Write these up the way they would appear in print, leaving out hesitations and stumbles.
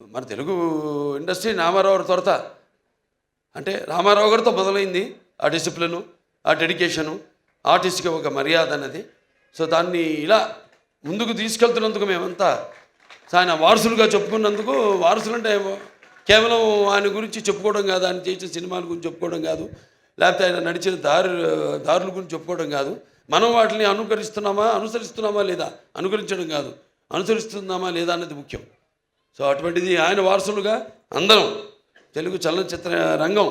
మన తెలుగు ఇండస్ట్రీ రామారావు త్వరత అంటే రామారావు గారితో మొదలైంది ఆ డిసిప్లిను, ఆ డెడికేషను, ఆర్టిస్ట్కి ఒక మర్యాద అన్నది. సో దాన్ని ఇలా ముందుకు తీసుకెళ్తున్నందుకు మేమంతా ఆయన వారసులుగా చెప్పుకున్నందుకు, వారసులు అంటే కేవలం ఆయన గురించి చెప్పుకోవడం కాదు, ఆయన చేసిన సినిమాల గురించి చెప్పుకోవడం కాదు, లేకపోతే ఆయన నడిచిన దారుల గురించి చెప్పుకోవడం కాదు, మనం వాటిని అనుసరిస్తున్నామా లేదా, అనుకరించడం కాదు, అనుసరిస్తున్నామా లేదా అన్నది ముఖ్యం. సో అటువంటిది ఆయన వారసులుగా అందరం తెలుగు చలనచిత్ర రంగం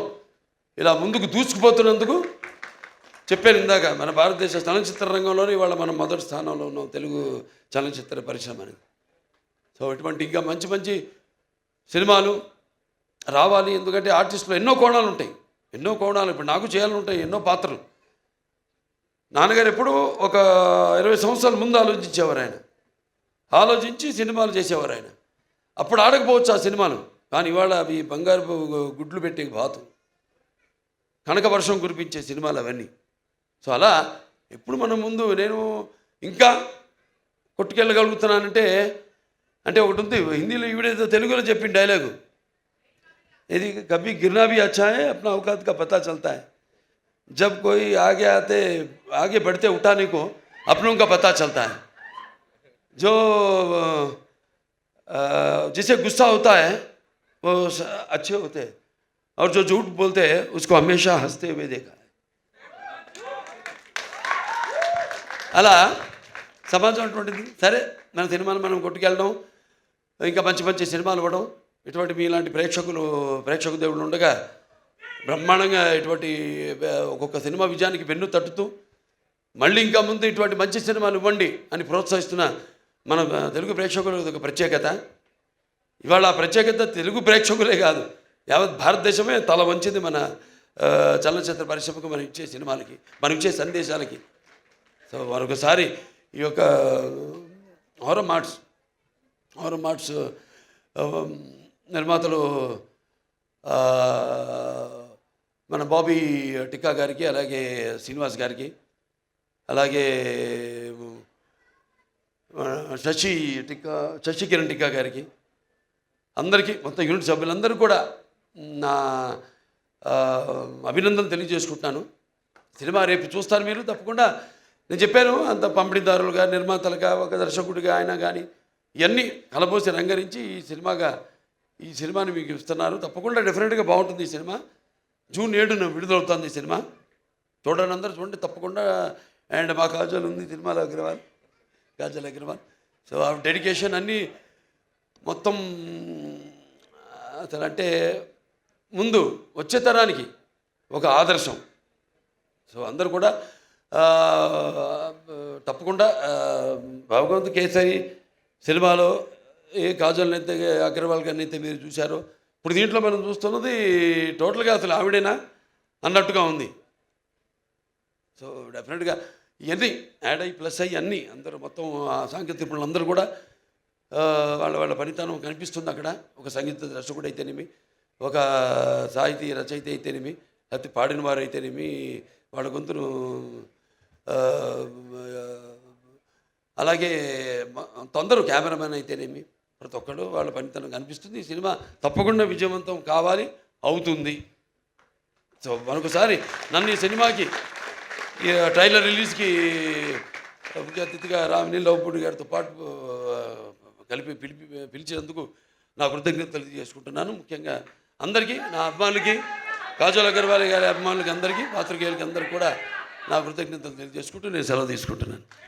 ఇలా ముందుకు దూసుకుపోతున్నందుకు చెప్పాను ఇందాక, మన భారతదేశ చలనచిత్ర రంగంలోనే ఇవాళ మనం మొదటి స్థానంలో ఉన్నాం, తెలుగు చలనచిత్ర పరిశ్రమ అనేది. సో ఇటువంటి ఇంకా మంచి మంచి సినిమాలు రావాలి. ఎందుకంటే ఆర్టిస్టులు ఎన్నో కోణాలు ఉంటాయి, ఇప్పుడు నాకు చేయాలని ఉంటాయి ఎన్నో పాత్రలు. నాన్నగారు ఎప్పుడూ ఒక 20 సంవత్సరాల ముందు ఆలోచించేవారు ఆయన, ఆలోచించి సినిమాలు చేసేవారు ఆయన. అప్పుడు ఆడకపోవచ్చు ఆ సినిమాలు, కానీ ఇవాళ అవి బంగారు గుడ్లు పెట్టే బాతు, కనక వర్షం కురిపించే సినిమాలు అవన్నీ. సో అలా ఎప్పుడు మనం ముందు నేను ఇంకా కొట్టుకెళ్ళగలుగుతున్నానంటే అంటే ఒకటి ఉంది హిందీలో, ఈవిడేదో తెలుగులో చెప్పిన డైలాగు, ఇది కभी गिरना भी अच्छा है अपना औकात का पता चलता है जब कोई आगे बढ़ते उठाने को अपनों का पता चलता है जो जिसे गुस्सा होता है वो अच्छे होते हैं और जो झूठ बोलते हैं उसको हमेशा हंसते हुए देखा है. అలా సమాజం అటువంటిది. సరే, మన సినిమాలు మనం కొట్టుకెళ్ళడం, ఇంకా మంచి మంచి సినిమాలు ఇవ్వడం, ఇటువంటి మీలాంటి ప్రేక్షక దేవుళ్ళు ఉండగా బ్రహ్మాండంగా ఇటువంటి ఒక్కొక్క సినిమా విజయానికి వెన్ను తట్టుతూ మళ్ళీ ఇంకా ముందు ఇటువంటి మంచి సినిమాలు ఇవ్వండి అని ప్రోత్సహిస్తున్న మన తెలుగు ప్రేక్షకులు ఒక ప్రత్యేకత. ఇవాళ ఆ ప్రత్యేకత తెలుగు ప్రేక్షకులే కాదు, యావత్ భారతదేశమే తల వంచింది మన చలనచిత్ర పరిశ్రమకు, మనం ఇచ్చే సినిమాలకి, మనం ఇచ్చే సందేశాలకి. సో మరొకసారి ఈ యొక్క హారర్ మార్ట్స్ నిర్మాతలు మన బాబీ టిక్కా గారికి, అలాగే శ్రీనివాస్ గారికి, అలాగే శశి కిరణ్ టిక్కా గారికి, అందరికీ, మొత్తం యూనిట్ సభ్యులందరూ కూడా నా అభినందనలు తెలియజేసుకుంటున్నాను. సినిమా రేపు చూస్తారు మీరు తప్పకుండా. నేను చెప్పాను, అంత పంపిణీదారులుగా, నిర్మాతలుగా, ఒక దర్శకుడిగా ఆయన కానీ ఇవన్నీ కలబోసి రంగరించి ఈ సినిమాని మీకు ఇస్తున్నారు. తప్పకుండా డెఫినెట్గా బాగుంటుంది ఈ సినిమా. జూన్ 7న విడుదలవుతుంది ఈ సినిమా. చూడండి, అందరూ చూడండి తప్పకుండా. అండ్ మా కాజల్ ఉంది సినిమాలో, కాజల్ అగ్రవాల్. సో ఆ డెడికేషన్ అన్నీ మొత్తం అసలు అంటే ముందు వచ్చే తరానికి ఒక ఆదర్శం. సో అందరూ కూడా తప్పకుండా భగవంత్ కేసరి సినిమాలో ఏ కాజల్నైతే, అగ్రవాల్ గారిని అయితే మీరు చూశారో, ఇప్పుడు దీంట్లో మనం చూస్తున్నది టోటల్గా అసలు ఆవిడేనా అన్నట్టుగా ఉంది. సో డెఫినెట్గా ఇవన్నీ యాడ్ అయ్యి ప్లస్ అయ్యి అన్నీ అందరూ మొత్తం ఆ సాంకేతిక నిపుణులు అందరూ కూడా వాళ్ళ పనితనం కనిపిస్తుంది అక్కడ. ఒక సంగీత దర్శకుడు అయితేనేమి, ఒక సాహితీ రచయిత అయితేనేమి, లేకపోతే పాడిన వారు అయితేనేమి, వాళ్ళ గొంతును అలాగే అందరూ కెమెరామెన్ అయితేనేమి, ప్రతి ఒక్కరు వాళ్ళ పనితనం కనిపిస్తుంది. ఈ సినిమా తప్పకుండా విజయవంతం కావాలి, అవుతుంది. సో మరొకసారి నన్ను ఈ సినిమాకి ట్రైలర్ రిలీజ్కి ముఖ్య అతిథిగా రామినీల్ లవపూడి గారితో పాటు కలిపి పిలిచినందుకు నా కృతజ్ఞతలు తెలియజేసుకుంటున్నాను. ముఖ్యంగా అందరికీ, నా అభిమానులకి, కాజల్ అగర్వాల్ గారి అభిమానులకి అందరికీ, పాత్రికేయులకి అందరికీ కూడా నా కృతజ్ఞతలు తెలియజేసుకుంటూ నేను సెలవు తీసుకుంటున్నాను.